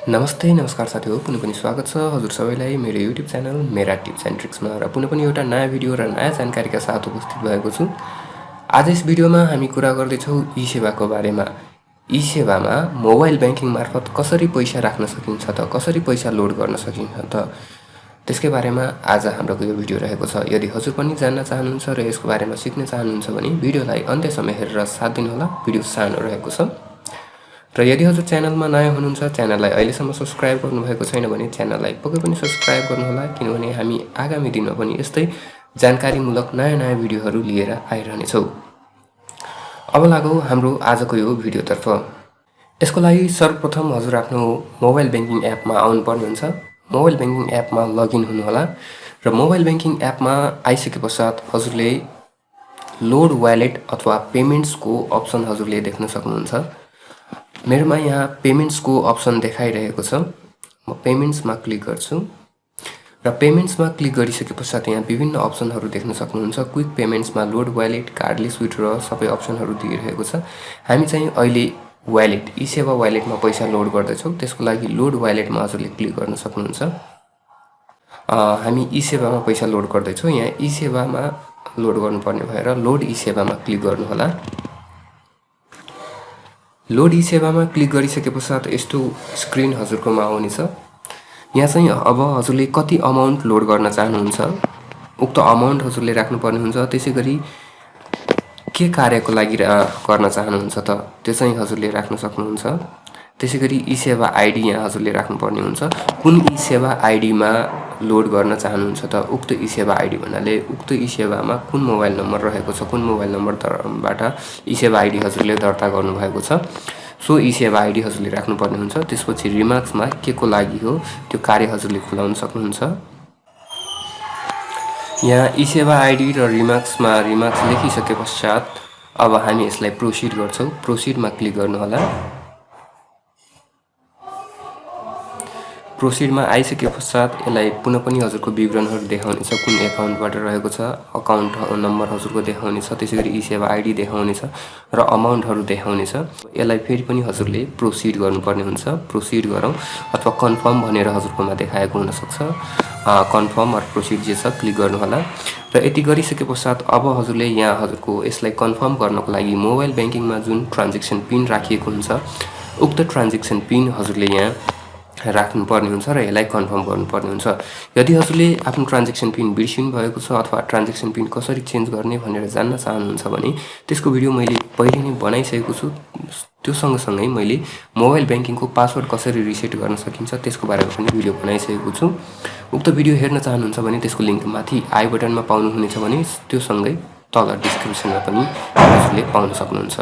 नमस्ते नमस्कार साथीहरु, पुनः पनि स्वागत छ हजुर सबैलाई मेरो युट्युब च्यानल मेरा टिप्स एन्ड ट्रिक्समा र पुनः पनि एउटा नयाँ भिडियो र नयाँ जानकारीका साथ उपस्थित भएको छु। आज यस भिडियोमा हामी कुरा गर्दै छौं ई-सेवाको बारेमा। ई-सेवामा मोबाइल ब्याङ्किङ मार्फत कसरी पैसा राख्न सकिन्छ त, कसरी पैसा लोड गर्न सकिन्छ त, त्यसकै बारेमा आज हाम्रो यो भिडियो रहेको छ। यदि हजुर पनि जान्न चाहनुहुन्छ र यसको बारेमा सिक्न चाहनुहुन्छ भने भिडियोलाई अन्त्यसम्म हेरेर साथ दिनुहोला। भिडियो सानो रहेको छ। र यदि हजुर च्यानलमा नयाँ हुनुहुन्छ, च्यानललाई अहिलेसम्म सब्स्क्राइब गर्नुभएको छैन भने च्यानललाई पक्कै पनि सब्स्क्राइब गर्नुहोला, किनभने हामी आगामी दिनमा पनि यस्तै जानकारीमूलक नयाँ भिडियोहरू लिएर आइरहनेछौँ। अब लागौँ हाम्रो आजको यो भिडियोतर्फ। यसको लागि सर्वप्रथम हजुर आफ्नो मोबाइल ब्याङ्किङ एपमा आउनुपर्ने हुन्छ। मोबाइल ब्याङ्किङ एपमा लगइन हुनुहोला र मोबाइल ब्याङ्किङ एपमा आइसकेपश्चात हजुरले लोड वालेट अथवा पेमेन्ट्सको अप्सन हजुरले देख्न सक्नुहुन्छ। मेरोमा यहाँ पेमेन्ट्सको अप्सन देखाइरहेको छ। म पेमेन्ट्समा क्लिक गर्छु र पेमेन्ट्समा क्लिक गरिसकेपश्चात यहाँ विभिन्न अप्सनहरू देख्न सक्नुहुन्छ। क्विक पेमेन्ट्समा लोड वालेट, कार्डलेस विथड्र सबै अप्सनहरू दिइरहेको छ। हामी चाहिँ अहिले वालेट ई-सेवा वालेटमा पैसा लोड गर्दैछौँ। त्यसको लागि लोड वालेटमा हजुरले क्लिक गर्न सक्नुहुन्छ। हामी ई-सेवामा पैसा लोड गर्दैछौँ। यहाँ ई-सेवामा लोड गर्नुपर्ने भएर लोड ई-सेवामा क्लिक गर्नुहोला। लोड ई-सेवामा क्लिक गरिसकेपश्चात यस्तो स्क्रिन हजुरकोमा आउनेछ। यहाँ चाहिँ अब हजुरले कति अमाउन्ट लोड गर्न चाहनुहुन्छ उक्त अमाउन्ट हजुरले राख्नुपर्ने हुन्छ। त्यसैगरी के कार्यको लागि गर्न चाहनुहुन्छ त त्यो चाहिँ हजुरले राख्न सक्नुहुन्छ। त्यसैगरी ई-सेवा आइडी यहाँ हजुरले राख्नुपर्ने हुन्छ। कुन ई-सेवा आइडीमा लोड गर्न चाहनुहुन्छ त उक्त ई-सेवा आइडी भन्नाले उक्त ई-सेवामा कुन मोबाइल नम्बर रहेको छ, कुन मोबाइल नम्बरबाट ई-सेवा आइडी हजुरले दर्ता गर्नुभएको छ सो ई-सेवा आइडी हजुरले राख्नुपर्ने हुन्छ। त्यसपछि रिमार्क्समा के को लागि हो त्यो कार्य हजुरले खुलाउन सक्नुहुन्छ। यहाँ ई-सेवा आइडी र रिमार्क्समा रिमार्क्स लेखिसकेपश्चात अब हामी यसलाई प्रोसिड गर्छौँ। प्रोसिडमा क्लिक गर्नुहोला। प्रोसिडमा आइसकेपश्चात यसलाई पुनः पनि हजुरको विवरणहरू देखाउनेछ। कुन एकाउन्टबाट रहेको छ, अकाउन्ट नम्बर हजुरको देखाउनेछ, त्यसैगरी ई-सेवा आइडी देखाउनेछ र अमाउन्टहरू देखाउनेछ। यसलाई फेरि पनि हजुरले प्रोसिड गर्नुपर्ने हुन्छ। प्रोसिड गरौँ अथवा कन्फर्म भनेर हजुरकोमा देखाएको हुनसक्छ। कन्फर्म अर प्रोसिड जे छ क्लिक गर्नुहोला र यति गरिसकेपश्चात अब हजुरले यहाँ हजुरको यसलाई कन्फर्म गर्नको लागि मोबाइल ब्याङ्किङमा जुन ट्रान्जेक्सन पिन राखिएको हुन्छ उक्त ट्रान्जेक्सन पिन हजुरले यहाँ राख्नुपर्ने हुन्छ र यसलाई कन्फर्म गर्नुपर्ने हुन्छ। यदि हजुरले आफ्नो ट्रान्जेक्सन पिन बिर्सिनु भएको छ अथवा ट्रान्जेक्सन पिन कसरी चेन्ज गर्ने भनेर जान्न चाहनुहुन्छ भने त्यसको भिडियो मैले पहिले नै बनाइसकेको छु। त्यो सँगसँगै मैले मोबाइल ब्याङ्किङको पासवर्ड कसरी रिसेट गर्न सकिन्छ त्यसको बारेमा पनि भिडियो बनाइसकेको छु। उक्त भिडियो हेर्न चाहनुहुन्छ भने त्यसको लिङ्क माथि आई बटनमा पाउनुहुनेछ भने त्यो सँगै तल डिस्क्रिप्सनमा पनि हजुरले पाउन सक्नुहुन्छ।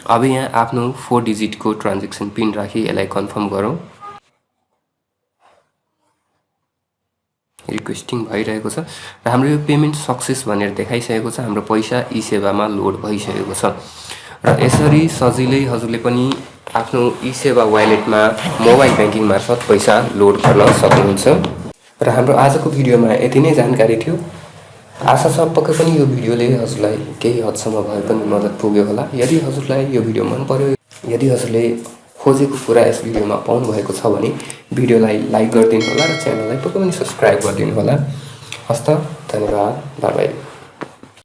अब यहाँ आफ्नो 4 डिजिटको ट्रान्जेक्सन पिन राखी यसलाई कन्फर्म गरौँ। रिक्वेस्टिङ भइरहेको छ र हाम्रो यो पेमेन्ट सक्सेस भनेर देखाइसकेको छ। हाम्रो पैसा ई-सेवामा लोड भइसकेको छ र यसरी सजिलै हजुरले पनि आफ्नो ई-सेवा वालेटमा मोबाइल ब्याङ्किङ मार्फत पैसा लोड गर्न सक्नुहुन्छ। र हाम्रो आजको भिडियोमा यति नै जानकारी थियो। आशा छ पक्कै पनि यो भिडियोले हजुरलाई केही हदसम्म भए पनि मद्दत पुग्यो होला। यदि हजुरलाई यो भिडियो मन पर्यो, यदि हजुरले खोजेको कुरा यस भिडियोमा पाउनु भएको छ भने भिडियोलाई लाइक गरिदिनु होला र च्यानललाई पक्कै पनि सब्स्क्राइब गरिदिनु होला। हस्त, धन्यवाद, बाइ बाइ।